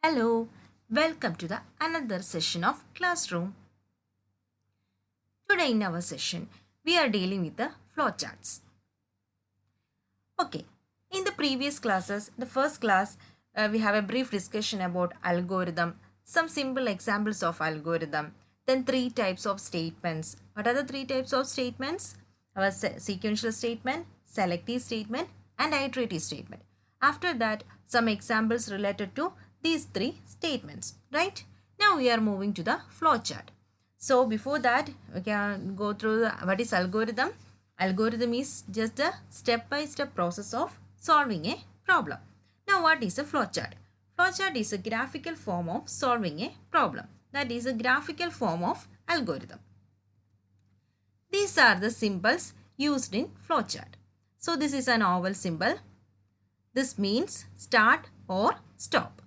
Hello, welcome to the another session of Classroom. Today in our session, we are dealing with the flowcharts. Okay, in the previous classes, the first class, we have a brief discussion about algorithm, some simple examples of algorithm, then three types of statements. What are the three types of statements? Our sequential statement, selective statement, and iterative statement. After that, some examples related to these three statements, right? Now we are moving to the flowchart. So before that, we can go through what is algorithm. Algorithm is just a step-by-step process of solving a problem. Now what is a flowchart? Flowchart is a graphical form of solving a problem. That is a graphical form of algorithm. These are the symbols used in flowchart. So this is an oval symbol. This means start or stop.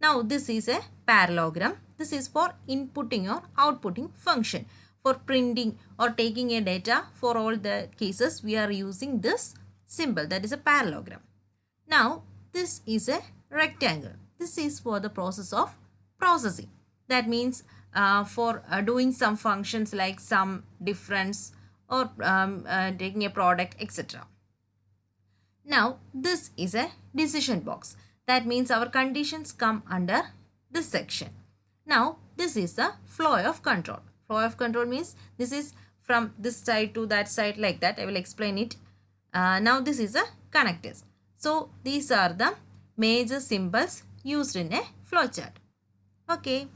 Now this is a parallelogram. This is for inputting or outputting function. For printing or taking a data, for all the cases we are using this symbol, that is a parallelogram. Now this is a rectangle. This is for the process of processing. That means for doing some functions like sum, difference, or taking a product, etc. Now this is a decision box. That means our conditions come under this section. Now this is the flow of control. Flow of control means this is from this side to that side, like that. I will explain it. Now this is a connectors. So these are the major symbols used in a flowchart. Okay.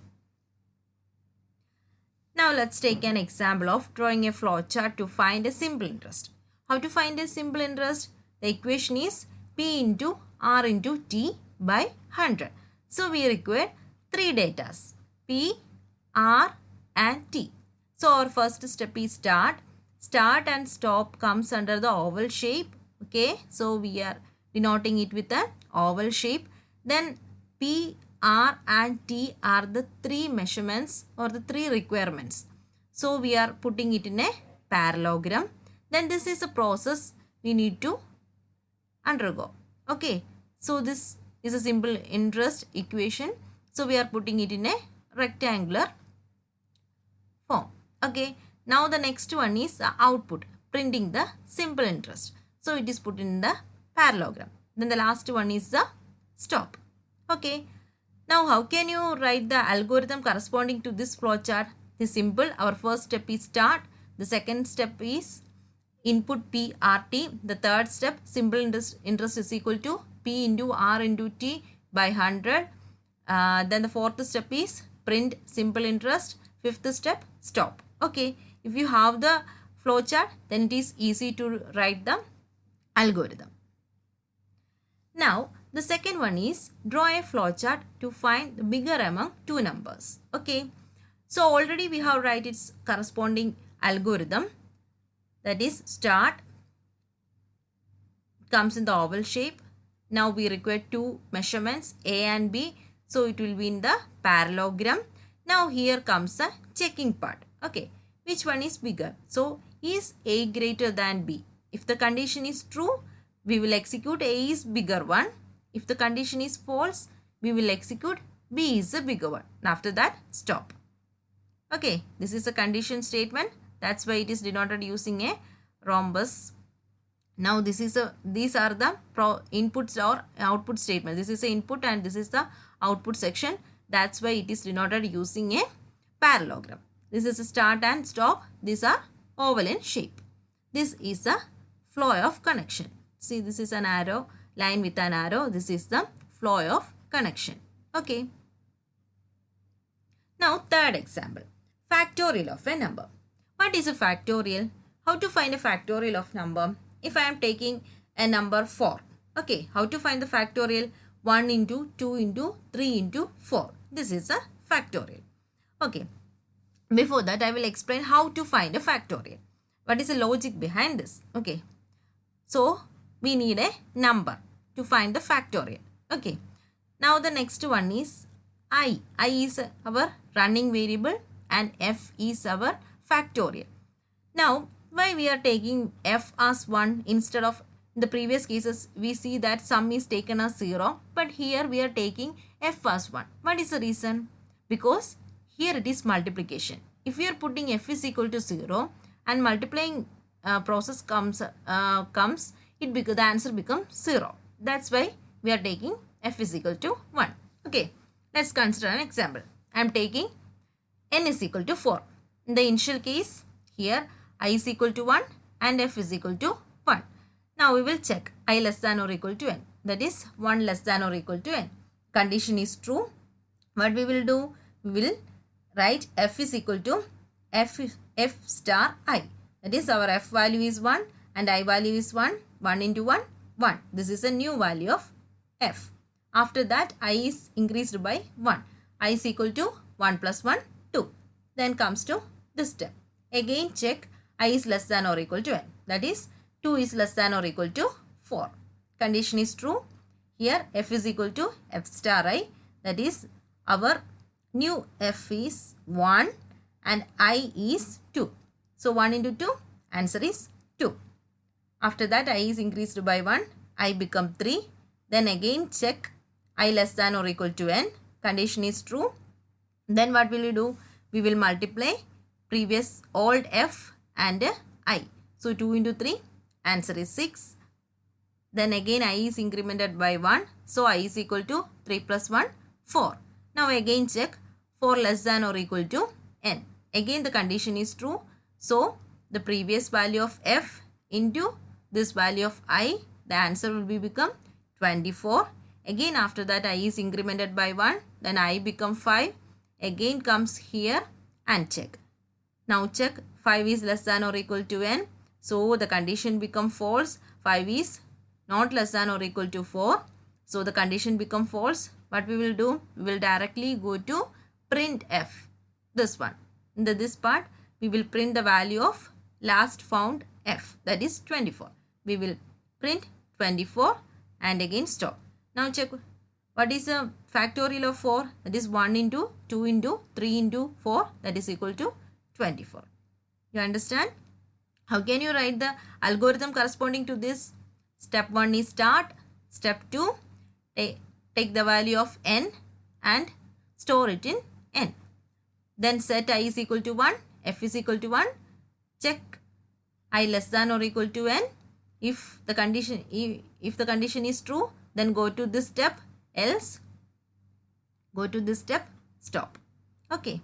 Now let's take an example of drawing a flowchart to find a simple interest. How to find a simple interest? The equation is P into R into T by 100. So we require three datas, P, R and T. So our first step is start. Start and stop comes under the oval shape. Okay, so we are denoting it with an oval shape. Then P, R and T are the three measurements or the three requirements. So we are putting it in a parallelogram. Then this is a process we need to undergo. Okay, so this is a simple interest equation. So we are putting it in a rectangular form. Okay, now the next one is the output, printing the simple interest. So it is put in the parallelogram. Then the last one is the stop. Okay, now how can you write the algorithm corresponding to this flowchart? It is simple. Our first step is start. The second step is input P R T. The third step, simple interest is equal to P into R into T by 100. Then the fourth step is print simple interest. Fifth step, stop. Okay, if you have the flowchart, then it is easy to write the algorithm. Now the second one is draw a flowchart to find the bigger among two numbers. Okay, so already we have write its corresponding algorithm. That is start comes in the oval shape. Now we require two measurements A and B. So it will be in the parallelogram. Now here comes the checking part. Okay, which one is bigger? So is A greater than B? If the condition is true, we will execute A is bigger one. If the condition is false, we will execute B is the bigger one. After that, stop. Okay, this is a condition statement. That's why it is denoted using a rhombus. Now these are the inputs or output statement. This is the input and this is the output section. That's why it is denoted using a parallelogram. This is a start and stop. These are oval in shape. This is the flow of connection. See, this is an arrow, line with an arrow. This is the flow of connection. Okay. Now third example, factorial of a number. What is a factorial? How to find a factorial of number? If I am taking a number 4. Okay, how to find the factorial? 1 into 2 into 3 into 4. This is a factorial. Okay, before that I will explain how to find a factorial. What is the logic behind this? Okay, so we need a number to find the factorial. Okay, now the next one is I. I is our running variable and F is our factorial. Now why we are taking F as 1 instead of In the previous cases, we see that sum is taken as 0, but here we are taking f as 1. What is the reason? Because here it is multiplication. If we are putting f is equal to 0 and multiplying process comes, the answer becomes 0. That's why we are taking f is equal to 1. Okay, let's consider an example. I am taking n is equal to 4. In the initial case, here I is equal to 1 and f is equal to 1. Now we will check I less than or equal to n. That is 1 less than or equal to n. Condition is true. What we will do? We will write f is equal to f star I. That is our f value is 1 and I value is 1. 1 into 1, 1. This is a new value of f. After that, I is increased by 1. I is equal to 1 plus 1, 2. Then comes to this step. Again check I is less than or equal to n. That is 2 is less than or equal to 4. Condition is true. Here f is equal to f star I. That is our new f is 1 and I is 2. So 1 into 2, answer is 2. After that I is increased by 1. I become 3. Then again check I less than or equal to n. Condition is true. Then what will we do? We will multiply previous old f and I. So 2 into 3, answer is 6. Then again I is incremented by 1. So I is equal to 3 plus 1, 4. Now again check 4 less than or equal to n. Again the condition is true. So the previous value of f into this value of I, the answer will be become 24. Again after that I is incremented by 1. Then I become 5. Again comes here and check. Now check 5 is less than or equal to n. So the condition become false. 5 is not less than or equal to 4. So the condition become false. What we will do? We will directly go to print f. This one. In this part, we will print the value of last found f. That is 24. We will print 24 and again stop. Now check what is the factorial of 4? That is 1 into 2 into 3 into 4. That is equal to 24. You understand? How can you write the algorithm corresponding to this? Step 1 is start. Step 2, take the value of n and store it in n. Then set I is equal to 1, f is equal to 1. Check I less than or equal to n. If the condition is true, then go to this step. Else, go to this step, stop. Okay.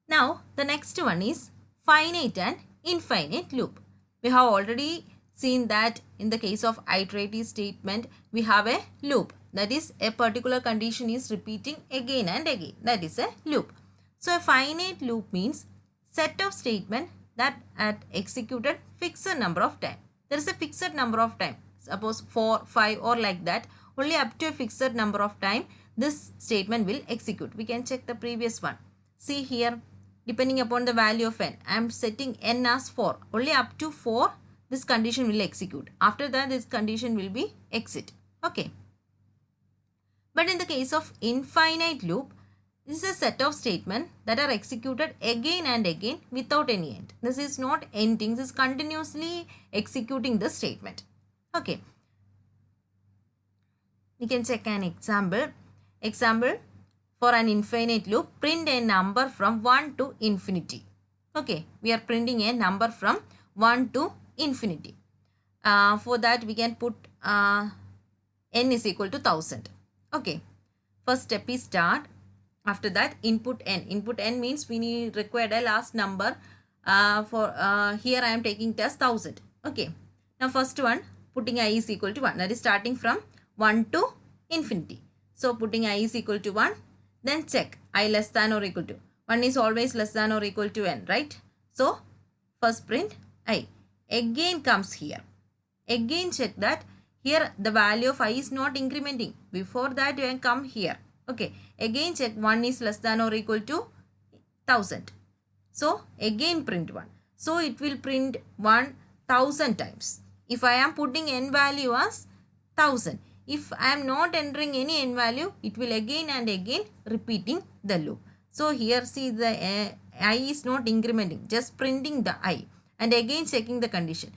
Now, the next one is finite and infinite loop. We have already seen that in the case of iterative statement, we have a loop. That is, a particular condition is repeating again and again. That is a loop. So, a finite loop means set of statement that are executed fixed number of time. There is a fixed number of time. Suppose 4, 5 or like that. Only up to a fixed number of time this statement will execute. We can check the previous one. See here, depending upon the value of n, I am setting n as 4. Only up to 4 this condition will execute. After that this condition will be exit. Okay. But in the case of infinite loop, this is a set of statements that are executed again and again without any end. This is not ending. This is continuously executing the statement. Okay. We can check an example. Example, for an infinite loop, print a number from 1 to infinity. Okay. We are printing a number from 1 to infinity. For that, we can put n is equal to 1000. Okay. First step is start. After that, input n. Input n means we require a last number. Here I am taking test 1000. Okay. Now first one, putting I is equal to 1. That is starting from 1 to infinity. So putting I is equal to 1. Then check I less than or equal to. 1 is always less than or equal to n, right? So first print I. Again comes here. Again check that here the value of I is not incrementing. Before that you can come here. Okay. Again check 1 is less than or equal to 1000. So again print 1. So it will print 1000 times. If I am putting n value as 1000. If I am not entering any n value, it will again and again repeating the loop. So here see the I is not incrementing, just printing the I. and again checking the condition.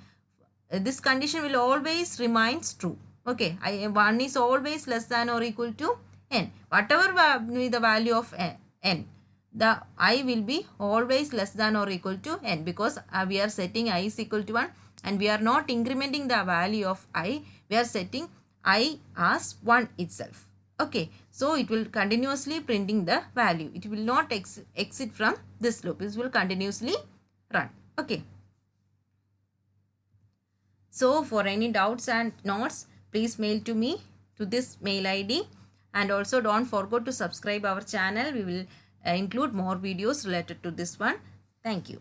This condition will always remains true. Okay, 1 is always less than or equal to n. Whatever be the value of n, the I will be always less than or equal to n, because we are setting I is equal to 1 and we are not incrementing the value of I. We are setting I as 1 itself. Okay, so it will continuously printing the value. It will not exit from this loop. This will continuously run. Okay. So for any doubts and notes, please mail to me to this mail ID, and also don't forget to subscribe our channel. We will include more videos related to this one. Thank you.